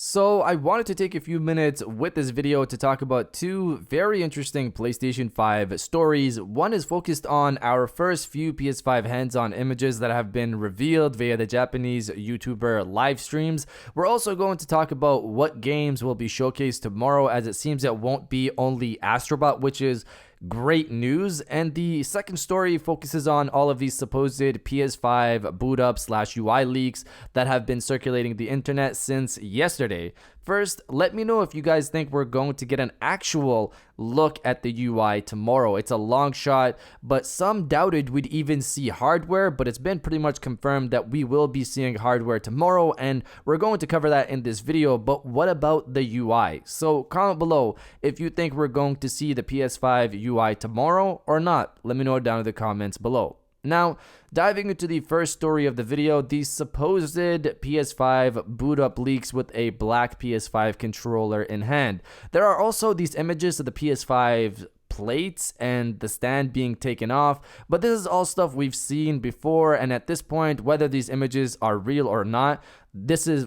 So I wanted to take a few minutes with this video to talk about two very interesting PlayStation 5 stories. One is focused on our first few PS5 hands-on images that have been revealed via the Japanese YouTuber live streams. We're also going to talk about what games will be showcased tomorrow, as it seems it won't be only Astrobot, which is great news. And the second story focuses on all of these supposed PS5 boot up / UI leaks that have been circulating the internet since yesterday. First, let me know if you guys think we're going to get an actual look at the UI tomorrow. It's a long shot, but some doubted we'd even see hardware, but it's been pretty much confirmed that we will be seeing hardware tomorrow, and we're going to cover that in this video. But what about the UI? So comment below if you think we're going to see the PS5 UI tomorrow or not. Let me know down in the comments below. Now, diving into the first story of the video, the supposed PS5 boot up leaks with a black PS5 controller in hand. There are also these images of the PS5 plates and the stand being taken off, but this is all stuff we've seen before, and at this point, whether these images are real or not,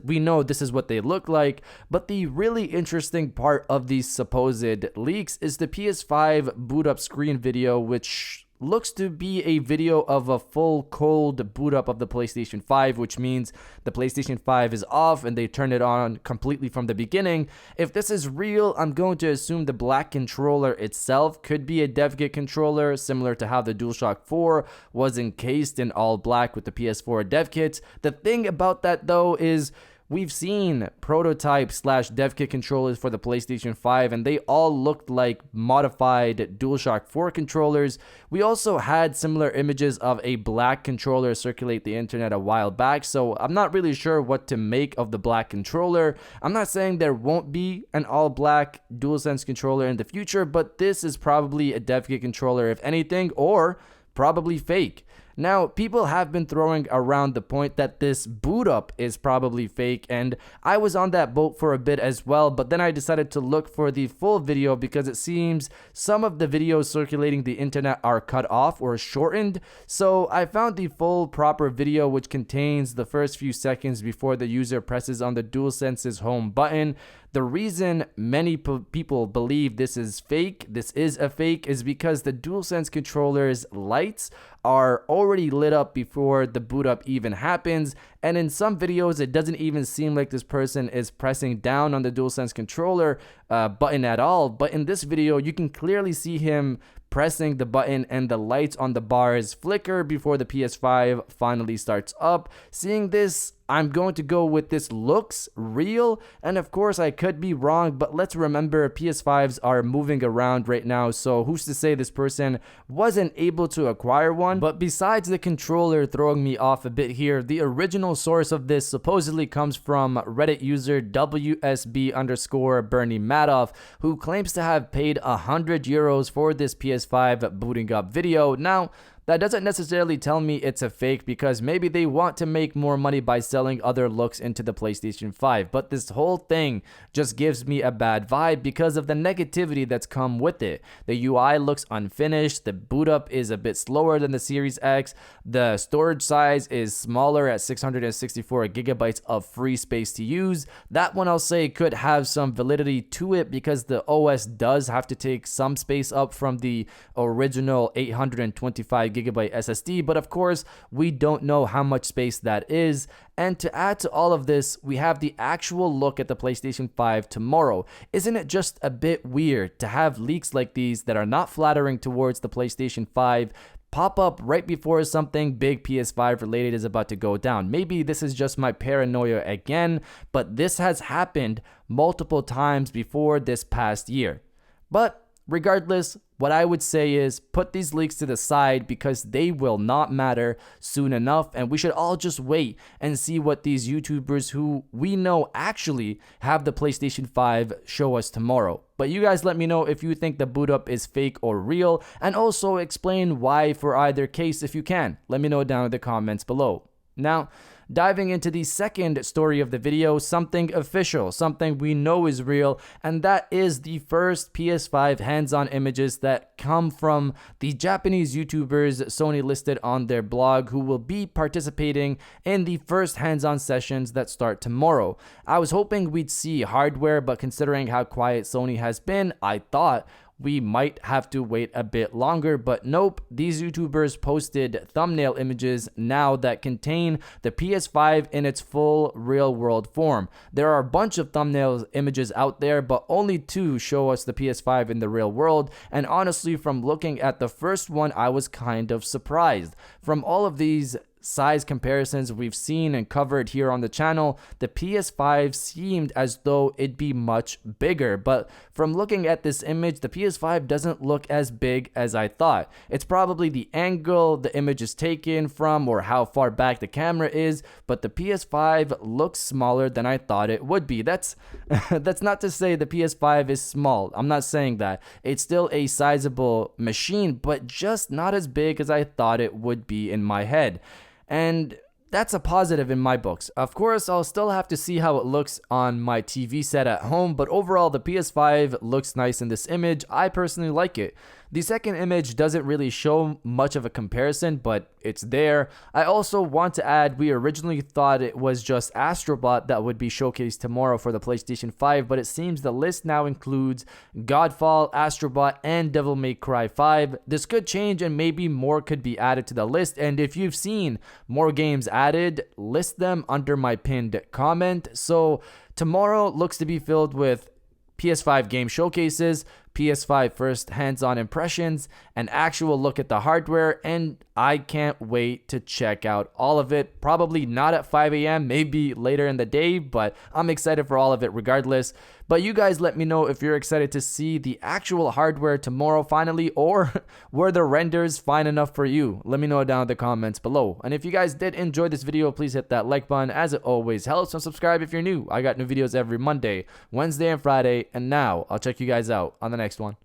we know this is what they look like. But the really interesting part of these supposed leaks is the PS5 boot up screen video, which looks to be a video of a full cold boot up of the PlayStation 5, which means the PlayStation 5 is off and they turn it on completely from the beginning. If this is real, I'm going to assume the black controller itself could be a dev kit controller, similar to how the DualShock 4 was encased in all black with the PS4 dev kits. The thing about that though is we've seen prototype / dev kit controllers for the PlayStation 5, and they all looked like modified DualShock 4 controllers. We also had similar images of a black controller circulate the internet a while back, so I'm not really sure what to make of the black controller. I'm not saying there won't be an all black DualSense controller in the future, but this is probably a dev kit controller if anything, or probably fake. Now, people have been throwing around the point that this boot up is probably fake, and I was on that boat for a bit as well, but then I decided to look for the full video because it seems some of the videos circulating the internet are cut off or shortened. So I found the full proper video, which contains the first few seconds before the user presses on the DualSense's home button. The reason many people believe this is a fake, is because the DualSense controller's lights are already lit up before the boot up even happens, and in some videos it doesn't even seem like this person is pressing down on the DualSense controller button at all. But in this video, you can clearly see him pressing the button and the lights on the bars flicker before the PS5 finally starts up. Seeing this, I'm going to go with this looks real, and of course I could be wrong, but let's remember PS5s are moving around right now, so who's to say this person wasn't able to acquire one? But besides the controller throwing me off a bit here, the original source of this supposedly comes from Reddit user WSB_Bernie Madoff, who claims to have paid €100 for this PS5 booting up video. Now, that doesn't necessarily tell me it's a fake, because maybe they want to make more money by selling other looks into the PlayStation 5. But this whole thing just gives me a bad vibe because of the negativity that's come with it. The UI looks unfinished, the boot up is a bit slower than the Series X, the storage size is smaller at 664 gigabytes of free space to use. That one I'll say could have some validity to it, because the OS does have to take some space up from the original 825 gigabyte SSD, but of course we don't know how much space that is. And to add to all of this, we have the actual look at the PlayStation 5 tomorrow. Isn't it just a bit weird to have leaks like these that are not flattering towards the PlayStation 5 pop up right before something big PS5 related is about to go down? Maybe this is just my paranoia again, but this has happened multiple times before this past year. But regardless, what I would say is put these leaks to the side, because they will not matter soon enough, and we should all just wait and see what these YouTubers who we know actually have the PlayStation 5 show us tomorrow. But you guys let me know if you think the boot up is fake or real, and also explain why for either case if you can. Let me know down in the comments below. Now, diving into the second story of the video, something official, something we know is real, and that is the first PS5 hands-on images that come from the Japanese YouTubers Sony listed on their blog, who will be participating in the first hands-on sessions that start tomorrow. I was hoping we'd see hardware, but considering how quiet Sony has been, I thought we might have to wait a bit longer, but nope, these YouTubers posted thumbnail images now that contain the PS5 in its full real-world form. There are a bunch of thumbnail images out there, but only 2 show us the PS5 in the real world, and honestly, from looking at the first one, I was kind of surprised. From all of these size comparisons we've seen and covered here on the channel, the PS5 seemed as though it'd be much bigger, but from looking at this image, the PS5 doesn't look as big as I thought. It's probably the angle the image is taken from or how far back the camera is, but the PS5 looks smaller than I thought it would be. That's not to say the PS5 is small. I'm not saying that. It's still a sizable machine, but just not as big as I thought it would be in my head. And that's a positive in my books. Of course, I'll still have to see how it looks on my TV set at home, but overall, the PS5 looks nice in this image. I personally like it. The second image doesn't really show much of a comparison, but it's there. I also want to add, we originally thought it was just Astrobot that would be showcased tomorrow for the PlayStation 5, but it seems the list now includes Godfall, Astrobot, and Devil May Cry 5. This could change and maybe more could be added to the list, and if you've seen more games added, list them under my pinned comment. So tomorrow looks to be filled with PS5 game showcases, PS5 first hands-on impressions, an actual look at the hardware, and I can't wait to check out all of it. Probably not at 5 a.m., maybe later in the day, but I'm excited for all of it regardless. But you guys let me know if you're excited to see the actual hardware tomorrow finally, or were the renders fine enough for you? Let me know down in the comments below. And if you guys did enjoy this video, please hit that like button as it always helps, and subscribe if you're new. I got new videos every Monday, Wednesday, and Friday, and now I'll check you guys out on the next one.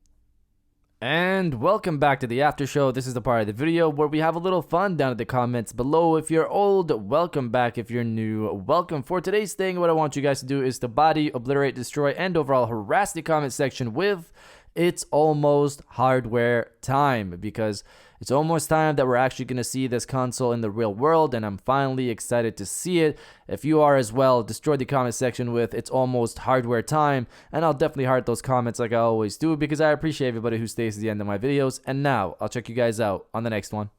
And welcome back to the after show. This is the part of the video where we have a little fun down in the comments below. If you're old, welcome back. If you're new, welcome. For today's thing, what I want you guys to do is to body, obliterate, destroy, and overall harass the comment section with "It's almost hardware time," because it's almost time that we're actually going to see this console in the real world, and I'm finally excited to see it. If you are as well, destroy the comment section with "It's almost hardware time," and I'll definitely heart those comments like I always do, because I appreciate everybody who stays to the end of my videos. And now I'll check you guys out on the next one.